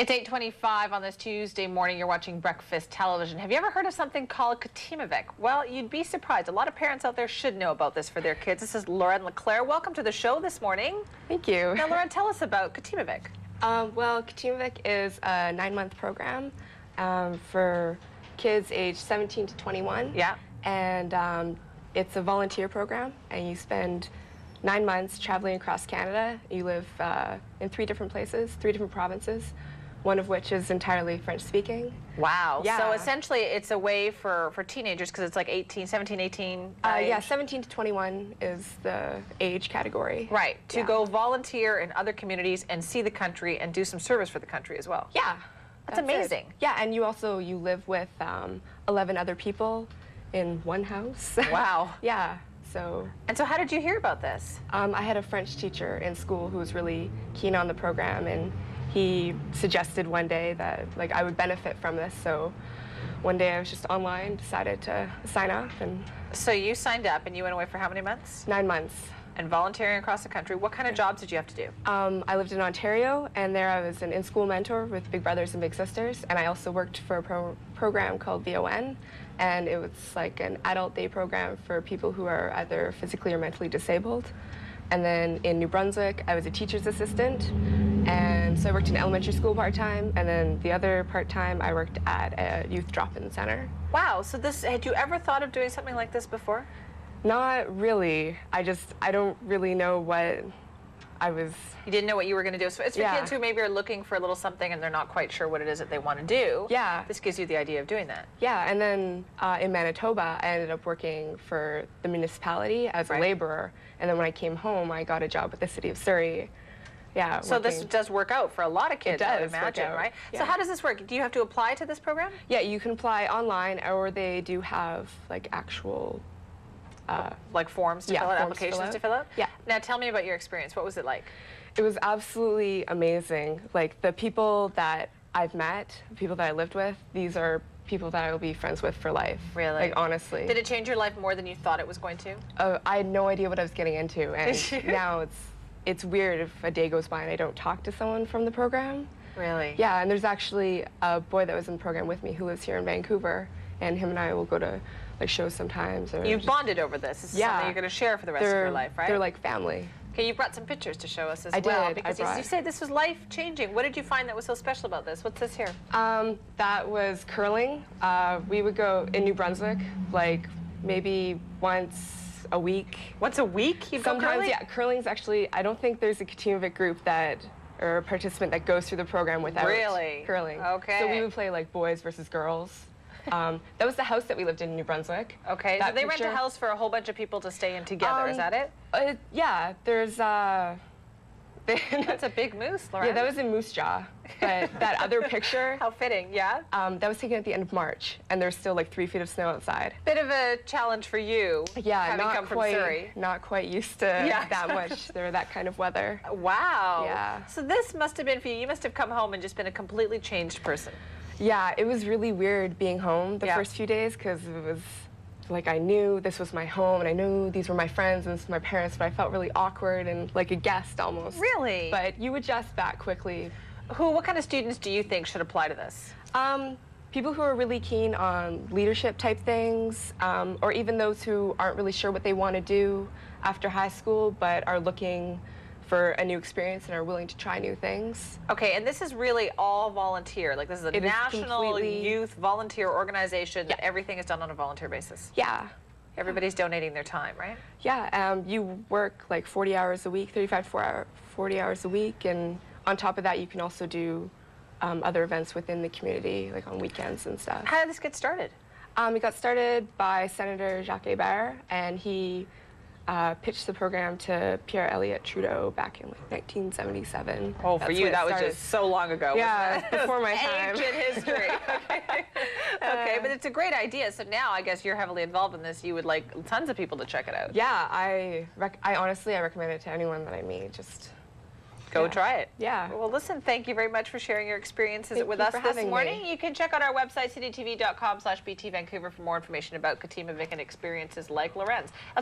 It's 8:25 on this Tuesday morning. You're watching Breakfast Television. Have you ever heard of something called Katimavik? Well, you'd be surprised. A lot of parents out there should know about this for their kids. This is Lauren LeClaire. Welcome to the show this morning. Thank you. Now, Lauren, tell us about Katimavik. Well, Katimavik is a 9-month program for kids aged 17 to 21. Yeah. And it's a volunteer program, and you spend 9 months traveling across Canada. You live in 3 different places, 3 different provinces, one of which is entirely French-speaking. Wow. Yeah. So essentially it's a way for teenagers, because it's like 17, 18 Yeah, 17 to 21 is the age category. Right. To Yeah. go volunteer in other communities and see the country and do some service for the country as well. Yeah. That's amazing. It. Yeah, and you live with 11 other people in one house. Wow. Yeah. So how did you hear about this? I had a French teacher in school who was really keen on the program, and he suggested one day that I would benefit from this. So one day I was just online, decided to sign up, and So you signed up and you went away for how many months? 9 months. And volunteering across the country. What kind of jobs did you have to do? I lived in Ontario, and there I was an in-school mentor with Big Brothers and Big Sisters, and I also worked for a program called VON, and it was like an adult day program for people who are either physically or mentally disabled. And then in New Brunswick, I was a teacher's assistant, and so I worked in elementary school part-time, and then the other part-time I worked at a youth drop-in center. Wow, so had you ever thought of doing something like this before? Not really. I don't really know what I was... You didn't know what you were going to do. So it's for Yeah. kids who maybe are looking for a little something and they're not quite sure what it is that they want to do. Yeah. This gives you the idea of doing that. Yeah, and then in Manitoba, I ended up working for the municipality as a laborer, and then when I came home, I got a job with the city of Surrey. Yeah. So this does work out for a lot of kids, I would imagine, right? Yeah. So how does this work? Do you have to apply to this program? Yeah, you can apply online, or they do have actual... like forms to fill out, forms applications to fill out? Yeah. Now tell me about your experience. What was it like? It was absolutely amazing. The people that I've met, the people that I lived with, these are people that I will be friends with for life. Really? Honestly. Did it change your life more than you thought it was going to? I had no idea what I was getting into, and now it's weird if a day goes by and I don't talk to someone from the program. Really? Yeah, and there's actually a boy that was in the program with me who lives here in Vancouver, and him and I will go to shows sometimes. Or You've bonded over this. This is something you're going to share for the rest of your life, right? They're like family. Okay, you brought some pictures to show us as I well. did. Because you said this was life-changing. What did you find that was so special about this? What's this here? That was curling. We would go in New Brunswick, maybe once a week. Once a week? You'd Sometimes, go curling? yeah. Curling's actually, I don't think there's a Katimavik group or a participant that goes through the program without curling. Okay. So we would play boys versus girls. That was the house that we lived in New Brunswick. Okay, so they rent a house for a whole bunch of people to stay in together, is that it? Yeah, there's... That's a big moose, Lauren. Yeah, that was in Moose Jaw. But that other picture... How fitting, yeah? That was taken at the end of March, and there's still 3 feet of snow outside. Bit of a challenge for you, yeah, having come from Surrey. Not quite used to that much, that kind of weather. Wow. Yeah. So this must have been for you. You must have come home and just been a completely changed person. Yeah, it was really weird being home the first few days, because it was I knew this was my home, and I knew these were my friends and this was my parents, but I felt really awkward and like a guest almost. Really? But you adjust back quickly. What kind of students do you think should apply to this? People who are really keen on leadership type things, or even those who aren't really sure what they want to do after high school, but are looking for a new experience and are willing to try new things. Okay, and this is really all volunteer. This is a national youth volunteer organization that everything is done on a volunteer basis. Yeah. Everybody's donating their time, right? Yeah, you work 40 hours a week, 40 hours a week, and on top of that you can also do other events within the community, on weekends and stuff. How did this get started? It got started by Senator Jacques Hébert, and he pitched the program to Pierre Elliott Trudeau back in 1977. Oh, for you, that was just so long ago. Yeah, before my time. Ancient history. Okay, but it's a great idea. So now, I guess you're heavily involved in this. You would like tons of people to check it out. Yeah, I honestly recommend it to anyone that I meet. Just go try it. Yeah. Well, listen, thank you very much for sharing your experiences with us this morning. You can check out our website, citytv.com/BT Vancouver, for more information about Katimavik and experiences like Loren's.